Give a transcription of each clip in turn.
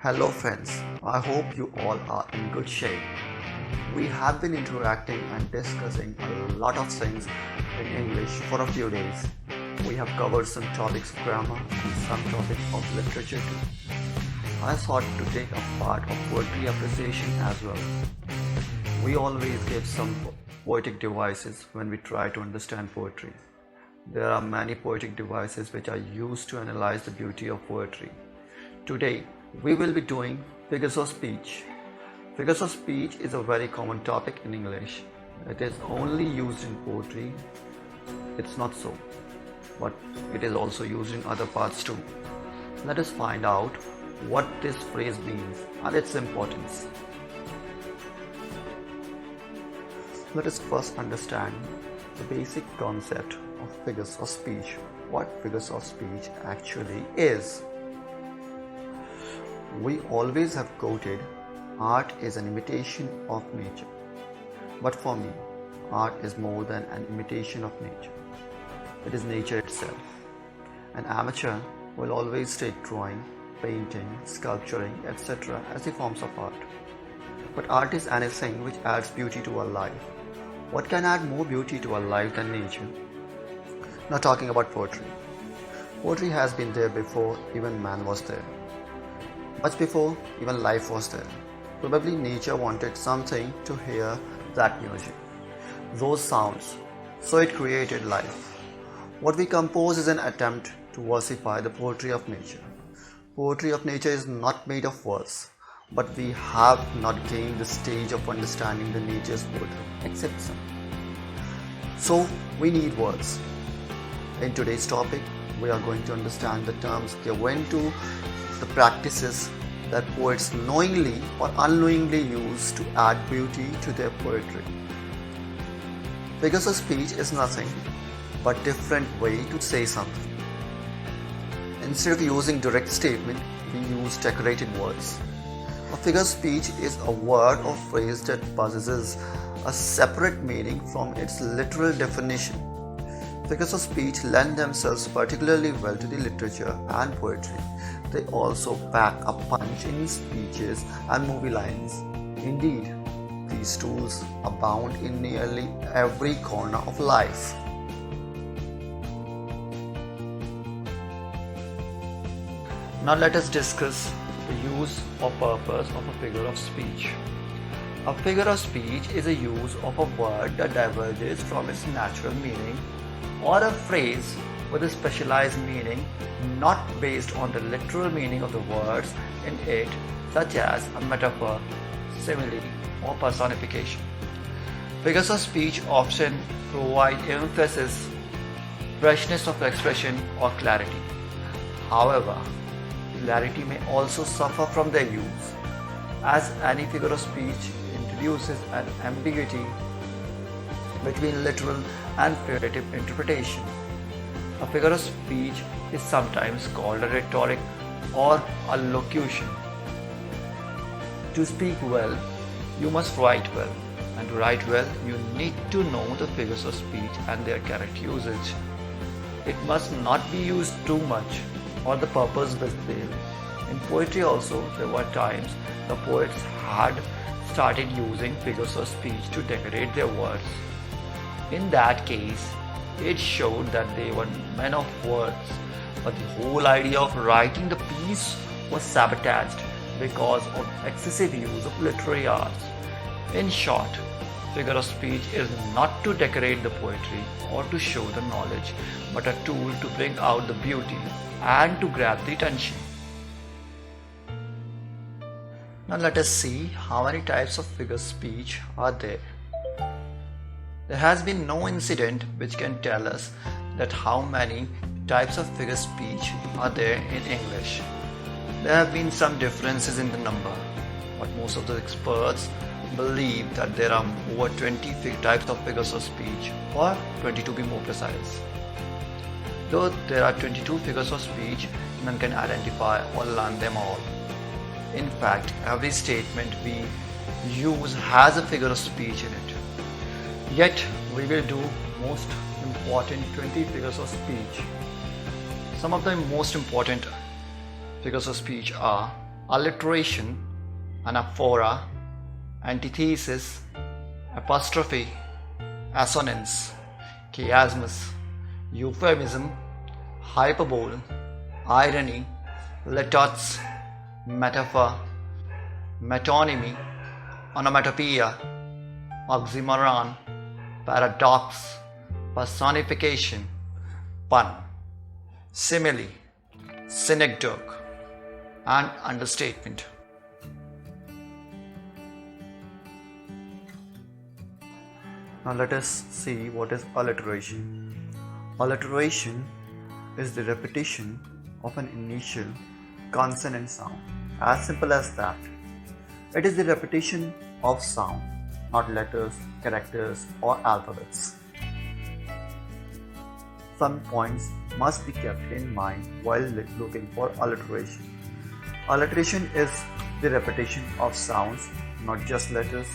Hello friends, I hope you all are in good shape. We have been interacting and discussing a lot of things in English for a few days. We have covered some topics of grammar and some topics of literature too. I thought to take a part of poetry appreciation as well. We always give some poetic devices when we try to understand poetry. There are many poetic devices which are used to analyze the beauty of poetry. Today, we will be doing figures of speech. Figures of speech is a very common topic in English. It is only used in poetry. It's not so, but it is also used in other parts too. Let us find out what this phrase means and its importance. Let us first understand the basic concept of figures of speech. What figures of speech actually is. We always have quoted, art is an imitation of nature. But for me, art is more than an imitation of nature. It is nature itself. An amateur will always take drawing, painting, sculpturing, etc. as the forms of art. But art is anything which adds beauty to our life. What can add more beauty to our life than nature? Now talking about poetry. Poetry has been there before even man was there. Much before even life was there. Probably nature wanted something to hear that music, those sounds, so it created life. What we compose is an attempt to versify the poetry of nature. Poetry of nature is not made of words, but we have not gained the stage of understanding the nature's poetry, except some. So we need words. In today's topic, we are going to understand the terms given to the practices that poets knowingly or unknowingly use to add beauty to their poetry. Figures of speech is nothing but different way to say something. Instead of using direct statement, we use decorated words. A figure of speech is a word or phrase that possesses a separate meaning from its literal definition. Figures of speech lend themselves particularly well to the literature and poetry. They also pack a punch in speeches and movie lines. Indeed, these tools abound in nearly every corner of life. Now let us discuss the use or purpose of a figure of speech. A figure of speech is a use of a word that diverges from its natural meaning, or a phrase with a specialized meaning not based on the literal meaning of the words in it, such as a metaphor, simile, or personification. Figures of speech often provide emphasis, freshness of expression, or clarity. However, clarity may also suffer from their use, as any figure of speech introduces an ambiguity between literal and figurative interpretation. A figure of speech is sometimes called a rhetoric or a locution. To speak well, you must write well, and to write well, you need to know the figures of speech and their correct usage. It must not be used too much, or the purpose will fail. In poetry also, there were times the poets had started using figures of speech to decorate their words. In that case, it showed that they were men of words, but the whole idea of writing the piece was sabotaged because of excessive use of literary arts. In short, figure of speech is not to decorate the poetry or to show the knowledge, but a tool to bring out the beauty and to grab the attention. Now let us see how many types of figure of speech are there. There has been no incident which can tell us that how many types of figure of speech are there in English. There have been some differences in the number, but most of the experts believe that there are over 20 types of figures of speech, or 20 to be more precise. Though there are 22 figures of speech, none can identify or learn them all. In fact, every statement we use has a figure of speech in it. Yet, we will do most important 20 figures of speech. Some of the most important figures of speech are alliteration, anaphora, antithesis, apostrophe, assonance, chiasmus, euphemism, hyperbole, irony, litotes, metaphor, metonymy, onomatopoeia, oxymoron, paradox, personification, pun, simile, synecdoche, and understatement. Now let us see what is alliteration. Alliteration is the repetition of an initial consonant sound. As simple as that. It is the repetition of sound, not letters, characters, or alphabets. Some points must be kept in mind while looking for alliteration. Alliteration is the repetition of sounds, not just letters.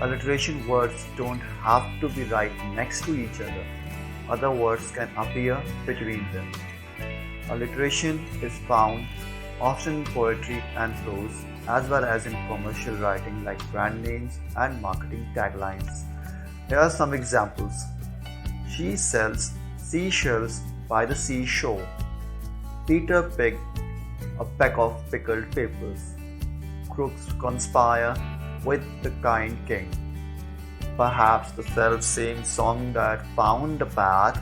Alliteration words don't have to be right next to each other. Other words can appear between them. Alliteration is found often in poetry and prose, as well as in commercial writing like brand names and marketing taglines. Here are some examples. She sells seashells by the seashore. Peter picked a peck of pickled peppers. Crooks conspire with the kind king. Perhaps the self-same song that found the path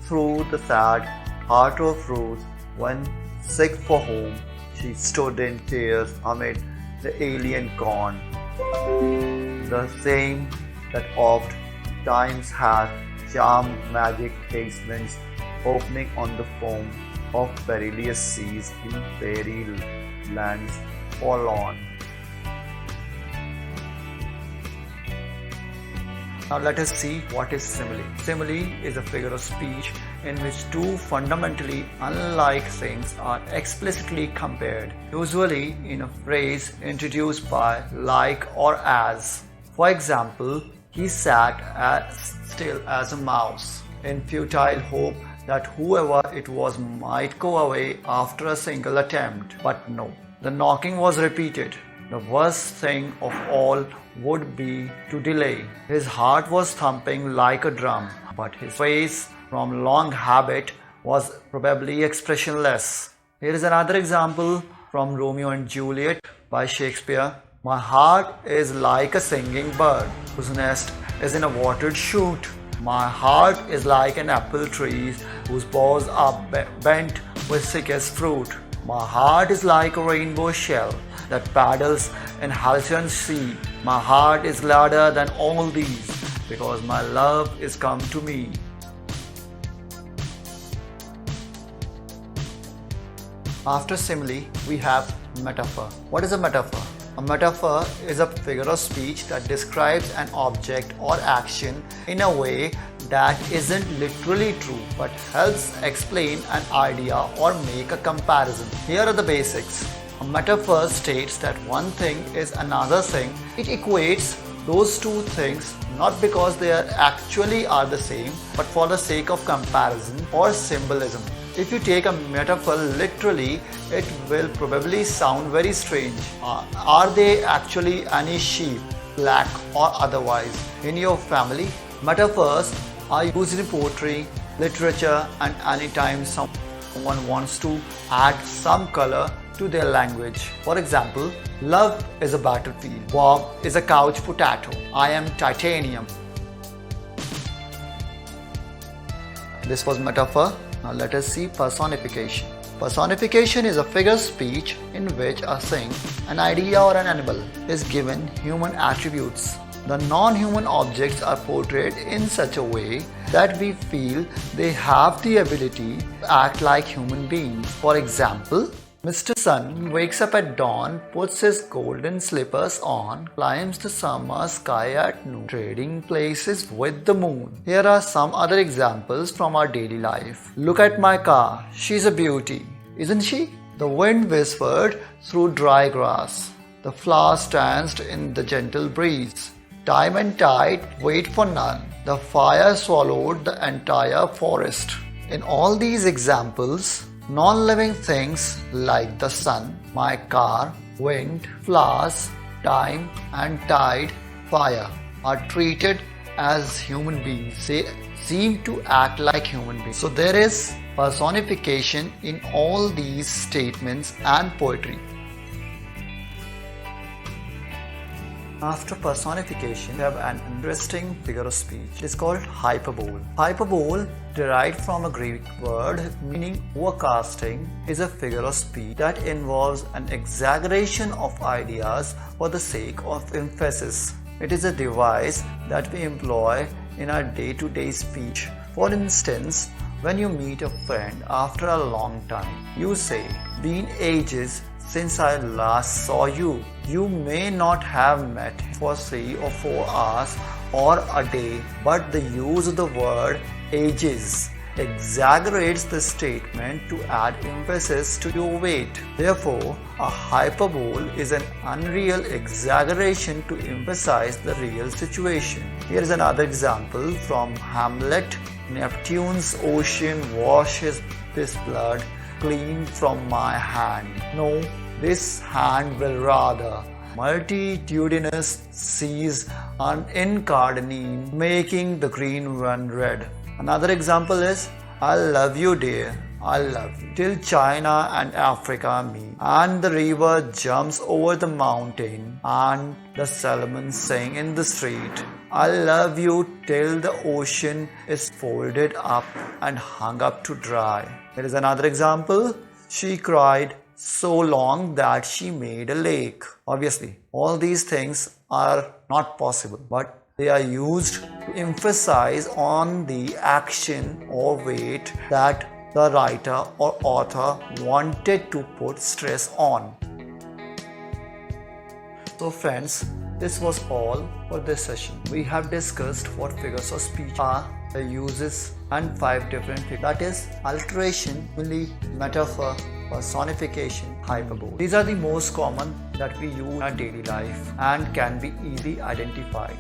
through the sad heart of Ruth when, sick for home, she stood in tears amid the alien corn. The same that oft times hath charmed magic casements opening on the foam of perilous seas in fairy lands forlorn. Now let us see what is simile. Simile is a figure of speech in which two fundamentally unlike things are explicitly compared, usually in a phrase introduced by like or as. For example, he sat as still as a mouse, in futile hope that whoever it was might go away after a single attempt. But no, the knocking was repeated. The worst thing of all would be to delay. His heart was thumping like a drum, but his face, from long habit, was probably expressionless. Here is another example from Romeo and Juliet by Shakespeare. My heart is like a singing bird whose nest is in a watered shoot. My heart is like an apple tree whose boughs are bent with sickest fruit. My heart is like a rainbow shell that paddles in Halcyon sea. My heart is gladder than all these, because my love is come to me. After simile, we have metaphor. What is a metaphor? A metaphor is a figure of speech that describes an object or action in a way that isn't literally true but helps explain an idea or make a comparison. Here are the basics. A metaphor states that one thing is another thing. It equates those two things not because they actually are the same, but for the sake of comparison or symbolism. If you take a metaphor literally, it will probably sound very strange. Are they actually any sheep, black or otherwise, in your family? Metaphors are used in poetry, literature, and anytime someone wants to add some color to their language. For example, love is a battlefield. Bob is a couch potato. I am titanium. This was metaphor. Now let us see personification. Personification is a figure of speech in which a thing, an idea or an animal is given human attributes. The non-human objects are portrayed in such a way that we feel they have the ability to act like human beings. For example, Mr. Sun wakes up at dawn, puts his golden slippers on, climbs the summer sky at noon, trading places with the moon. Here are some other examples from our daily life. Look at my car. She's a beauty, isn't she? The wind whispered through dry grass. The flowers danced in the gentle breeze. Time and tide wait for none. The fire swallowed the entire forest. In all these examples, Non-living things like the sun, my car, wind, flowers, time and tide, fire are treated as human beings. They seem to act like human beings. So there is personification in all these statements and poetry. After personification, we have an interesting figure of speech. It is called hyperbole. Hyperbole, derived from a Greek word meaning overcasting, is a figure of speech that involves an exaggeration of ideas for the sake of emphasis. It is a device that we employ in our day-to-day speech. For instance, when you meet a friend after a long time, you say, "Been ages since I last saw you." You may not have met for 3 or 4 hours or a day, but the use of the word ages exaggerates the statement to add emphasis to your weight. Therefore, a hyperbole is an unreal exaggeration to emphasize the real situation. Here is another example from Hamlet. Neptune's ocean washes this blood clean from my hand. No, this hand will rather. Multitudinous seas are incarnadine, making the green one red. Another example is, I love you dear, I love you, till China and Africa meet, and the river jumps over the mountain, and the salmon sing in the street. I love you till the ocean is folded up and hung up to dry. There is another example. She cried so long that she made a lake. Obviously, all these things are not possible, but they are used to emphasize on the action or weight that the writer or author wanted to put stress on. So friends, this was all for this session. We have discussed what figures of speech are, their uses, and 5 different figures. That is alliteration, simile, metaphor, personification, hyperbole. These are the most common that we use in our daily life and can be easily identified.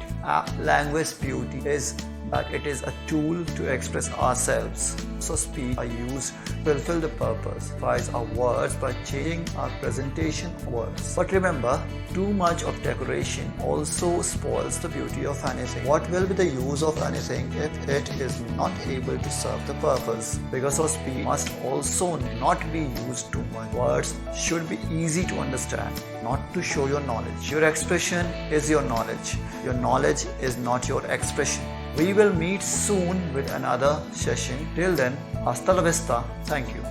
Language beauty is that it is a tool to express ourselves. So speech are used to fulfill the purpose, devise our words by changing our presentation of words. But remember, too much of decoration also spoils the beauty of anything. What will be the use of anything if it is not able to serve the purpose? Figures of speech must also not be used too much. Words should be easy to understand, not to show your knowledge. Your expression is your knowledge. Your knowledge is not your expression. We will meet soon with another session. Till then, hasta la vista. Thank you.